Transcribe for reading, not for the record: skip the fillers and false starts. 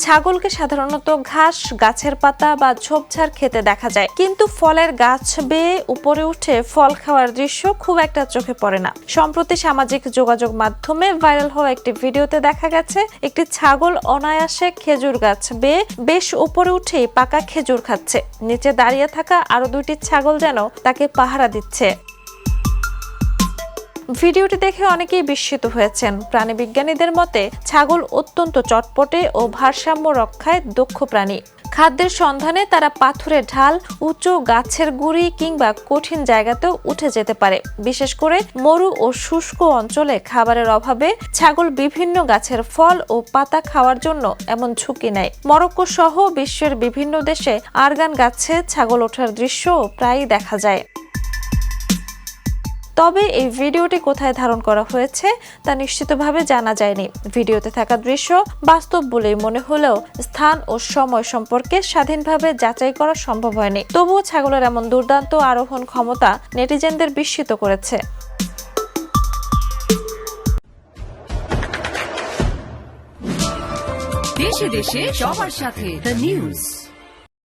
ছাগলকে সাধারণত ঘাস, গাছের পাতা বা ঝোপঝাড় খেতে দেখা যায়, কিন্তু ফলের গাছ বেয়ে উপরে উঠে ফল খাওয়ার দৃশ্য খুব একটা চোখে পড়ে না। সম্প্রতি সামাজিক যোগাযোগ মাধ্যমে ভাইরাল হওয়া একটি ভিডিওতে দেখা গেছে একটি ছাগল অনায়াসে খেজুর গাছ বেয়ে বেশ উপরে উঠেই পাকা খেজুর খাচ্ছে। নিচে দাঁড়িয়ে থাকা আরো 2টি ছাগল যেন তাকে পাহারা দিচ্ছে। ভিডিওটি দেখে অনেকেই বিস্মিত হয়েছেন। প্রাণীবিজ্ঞানীদের মতে ছাগল অত্যন্ত চটপটে ও ভারসাম্য রক্ষায় দক্ষ প্রাণী। খাদ্যের সন্ধানে তারা পাথুরে ঢাল, উঁচু গাছের গুঁড়ি কিংবা কঠিন জায়গাতেও উঠে যেতে পারে। বিশেষ করে মরু ও শুষ্ক অঞ্চলে খাবারের অভাবে ছাগল বিভিন্ন গাছের ফল ও পাতা খাওয়ার জন্য এমন ঝুঁকি নেয়। মরক্কো সহ বিশ্বের বিভিন্ন দেশে আরগান গাছে ছাগল ওঠার দৃশ্য প্রায়ই দেখা যায়। তবে এই ভিডিওটি কোথায় ধারণ করা হয়েছে তা নিশ্চিতভাবে জানা যায়নি। ভিডিওতে থাকা দৃশ্য বাস্তব বলেই মনে হলেও স্থান ও সময় সম্পর্কে স্বাধীনভাবে যাচাই করা সম্ভব হয়নি। তবুও ছাগলের এমন দুর্দান্ত আরোহণ ক্ষমতা নেটিজেনদের বিস্মিত করেছে। দেশে দেশে সবার সাথে দ্য নিউজ।